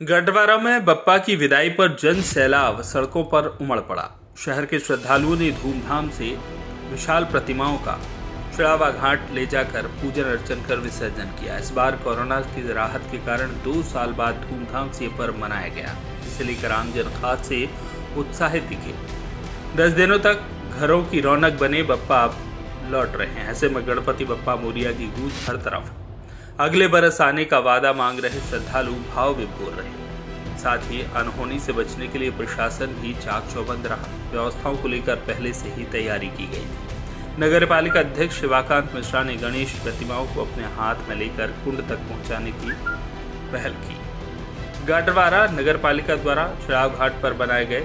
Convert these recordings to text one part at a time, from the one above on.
गढ़वारा में बप्पा की विदाई पर जन सैलाब सड़कों पर उमड़ पड़ा। शहर के श्रद्धालुओं ने धूमधाम से विशाल प्रतिमाओं का चढ़ावा घाट ले जाकर पूजन अर्चन कर विसर्जन किया। इस बार कोरोना की राहत के कारण 2 साल बाद धूमधाम से यह पर्व मनाया गया। इसे लेकर आमजन खास से उत्साहित दिखे। 10 दिनों तक घरों की रौनक बने बप्पा अब लौट रहे हैं। ऐसे में गणपति बप्पा मोरिया की गूंज हर तरफ। अगले बरस आने का वादा मांग रहे श्रद्धालु भाव विभोर रहे। साथ ही अनहोनी से बचने के लिए प्रशासन भी चाक चौबंद रहा। व्यवस्थाओं को लेकर पहले से ही तैयारी की गई थी। नगर पालिका अध्यक्ष शिवाकांत मिश्रा ने गणेश प्रतिमाओं को अपने हाथ में लेकर कुंड तक पहुंचाने की पहल की। गढ़वारा नगर पालिका द्वारा चढ़ाव घाट पर बनाए गए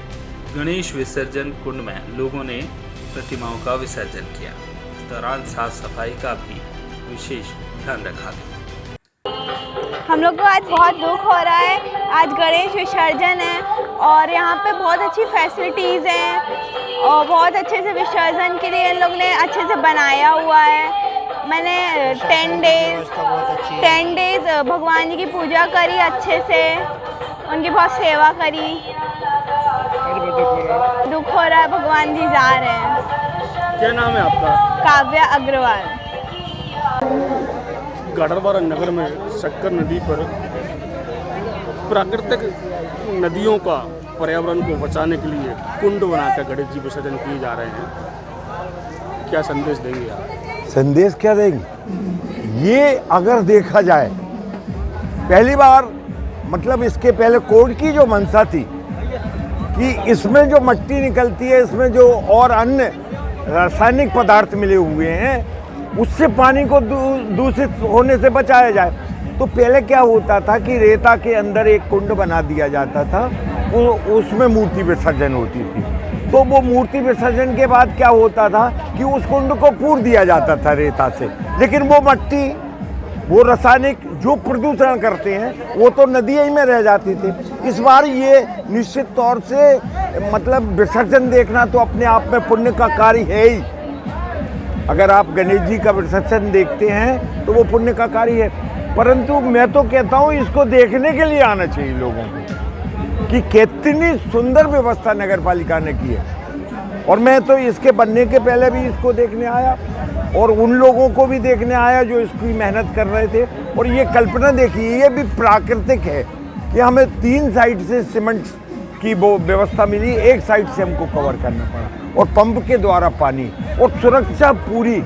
गणेश विसर्जन कुंड में लोगों ने प्रतिमाओं का विसर्जन किया। इस दौरान साफ सफाई का भी विशेष ध्यान रखा गया। हम लोग को आज बहुत दुख हो रहा है। आज गणेश विसर्जन है और यहाँ पे बहुत अच्छी फैसिलिटीज़ हैं और बहुत अच्छे से विसर्जन के लिए इन लोग ने अच्छे से बनाया हुआ है। मैंने 10 डेज भगवान जी की पूजा करी, अच्छे से उनकी बहुत सेवा करी। दुख हो रहा है, भगवान जी जा रहे हैं। क्या नाम है आपका? काव्या अग्रवाल। गढ़वारा नगर में शक्कर नदी पर प्राकृतिक नदियों का पर्यावरण को बचाने के लिए कुंड बनाकर गणेश जी विसर्जन किए जा रहे हैं। क्या संदेश देंगे आप? संदेश क्या देंगे? ये अगर देखा जाए पहली बार, मतलब इसके पहले कोर्ट की जो मंशा थी कि इसमें जो मिट्टी निकलती है, इसमें जो और अन्य रासायनिक पदार्थ मिले हुए हैं, उससे पानी को दूषित होने से बचाया जाए। तो पहले क्या होता था कि रेता के अंदर एक कुंड बना दिया जाता था, उसमें मूर्ति विसर्जन होती थी। तो वो मूर्ति विसर्जन के बाद क्या होता था कि उस कुंड को पूर दिया जाता था रेता से, लेकिन वो मिट्टी, वो रासायनिक जो प्रदूषण करते हैं वो तो नदियों ही में रह जाती थी। इस बार ये निश्चित तौर से मतलब विसर्जन देखना तो अपने आप में पुण्य का कार्य है ही। अगर आप गणेश जी का विसर्जन देखते हैं तो वो पुण्य का कार्य है, परंतु मैं तो कहता हूँ इसको देखने के लिए आना चाहिए लोगों को कि कितनी सुंदर व्यवस्था नगर पालिका ने की है। और मैं तो इसके बनने के पहले भी इसको देखने आया और उन लोगों को भी देखने आया जो इसकी मेहनत कर रहे थे। और ये कल्पना देखिए, ये भी प्राकृतिक है कि हमें 3 साइड से सीमेंट की वो व्यवस्था मिली, एक साइड से हमको कवर करना पड़ा और पंप के द्वारा पानी और सुरक्षा पूरी।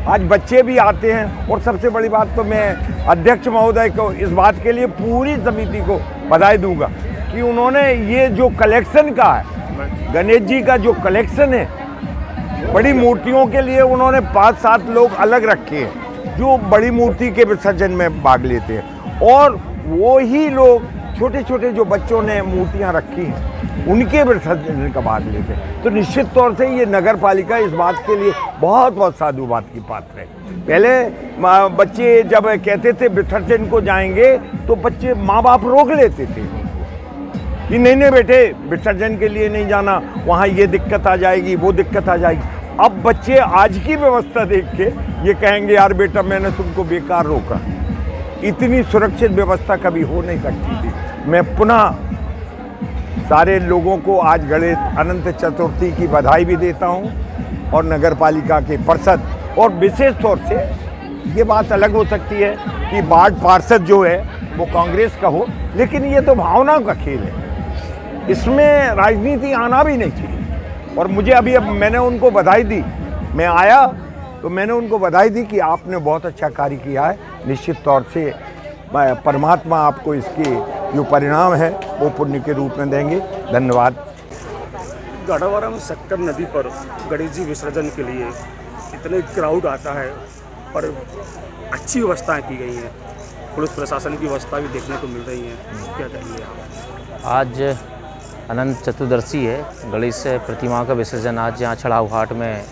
आज बच्चे भी आते हैं और सबसे बड़ी बात तो मैं अध्यक्ष महोदय को इस बात के लिए पूरी समिति को बधाई दूंगा कि उन्होंने ये जो कलेक्शन का है, गणेश जी का जो कलेक्शन है, बड़ी मूर्तियों के लिए उन्होंने 5-7 लोग अलग रखे हैं जो बड़ी मूर्ति के विसर्जन में भाग लेते हैं, और वो ही लोग छोटे छोटे जो बच्चों ने मूर्तियां रखी हैं उनके विसर्जन का भाग लेते हैं। तो निश्चित तौर से ये नगर पालिका इस बात के लिए बहुत बहुत साधुवाद की पात्र है। पहले बच्चे जब कहते थे विसर्जन को जाएंगे तो बच्चे माँ बाप रोक लेते थे कि नहीं बेटे विसर्जन के लिए नहीं जाना, वहाँ ये दिक्कत आ जाएगी, वो दिक्कत आ जाएगी। अब बच्चे आज की व्यवस्था देख के ये कहेंगे यार बेटा मैंने तुमको बेकार रोका। इतनी सुरक्षित व्यवस्था कभी हो नहीं सकती थी। मैं पुनः सारे लोगों को आज गणेश अनंत चतुर्थी की बधाई भी देता हूं और नगर पालिका के पार्षद, और विशेष तौर से ये बात अलग हो सकती है कि वार्ड पार्षद जो है वो कांग्रेस का हो, लेकिन ये तो भावनाओं का खेल है, इसमें राजनीति आना भी नहीं चाहिए। और मुझे अब मैंने उनको बधाई दी, मैं आया तो मैंने उनको बधाई दी कि आपने बहुत अच्छा कार्य किया है। निश्चित तौर से परमात्मा आपको इसके जो परिणाम है वो पुण्य के रूप में देंगे। धन्यवाद। गढ़वारा में शक्कर नदी पर गणेश जी विसर्जन के लिए इतने क्राउड आता है और अच्छी व्यवस्थाएं की गई हैं, पुलिस प्रशासन की व्यवस्था भी देखने को मिल रही है। क्या कहेंगे आप? आज अनंत चतुर्दशी है, गणेश प्रतिमा का विसर्जन आज यहाँ चढ़ाव घाट में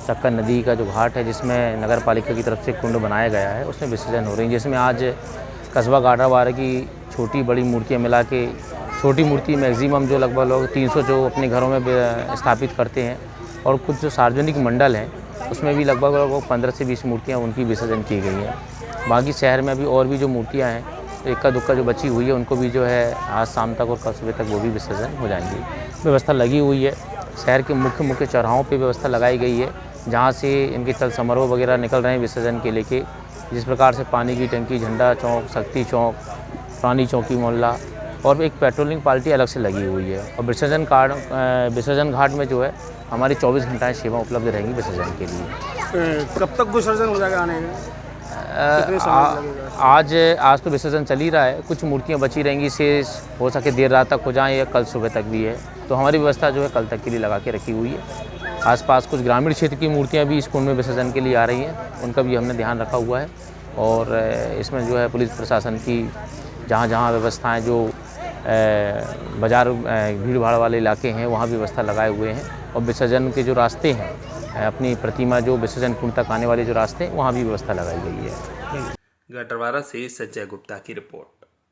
शक्कर नदी का जो घाट है जिसमें नगर पालिका की तरफ से कुंड बनाया गया है उसमें विसर्जन हो रही है, जिसमें आज कस्बा गढ़वारा की छोटी बड़ी मूर्तियाँ मिला के, छोटी मूर्ति मैक्सिमम जो लगभग लोग 300 जो अपने घरों में स्थापित करते हैं, और कुछ जो सार्वजनिक मंडल हैं उसमें भी लगभग 15 से 20 मूर्तियाँ उनकी विसर्जन की गई हैं। बाकी शहर में अभी और भी जो मूर्तियाँ हैं इक्का दुक्का जो बची हुई है उनको भी जो है आज शाम तक और कल सुबह तक वो भी विसर्जन हो जाएंगी। व्यवस्था लगी हुई है, शहर के मुख्य चौराहों पे व्यवस्था लगाई गई है, जहाँ से इनके चल समारोह वगैरह निकल रहे हैं विसर्जन के लेके। जिस प्रकार से पानी की टंकी, झंडा चौक, शक्ति चौक, पुरानी चौकी मोहल्ला और एक पेट्रोलिंग पार्टी अलग से लगी हुई है। और विसर्जन घाट में जो है हमारी 24 घंटा सेवा उपलब्ध रहेंगी विसर्जन के लिए। कब तक विसर्जन हो जाएगा आने में? कितने समय लगेगा? आज तो विसर्जन चल ही रहा है, कुछ मूर्तियां बची रहेंगी, शेष हो सके देर रात तक हो जाएं या कल सुबह तक भी है। तो हमारी व्यवस्था जो है कल तक के लिए लगा के रखी हुई है। आसपास कुछ ग्रामीण क्षेत्र की मूर्तियां भी इस कुंड में विसर्जन के लिए आ रही हैं, उनका भी हमने ध्यान रखा हुआ है। और इसमें जो है पुलिस प्रशासन की जहाँ जहाँ व्यवस्थाएँ जो बाज़ार भीड़ भाड़ वाले इलाके हैं वहाँ भी व्यवस्था लगाए हुए हैं। और विसर्जन के जो रास्ते हैं, अपनी प्रतिमा जो विसर्जन कुंड तक आने वाले जो रास्ते हैं वहाँ भी व्यवस्था लगाई गई है। गटरवारा से संजय गुप्ता की रिपोर्ट।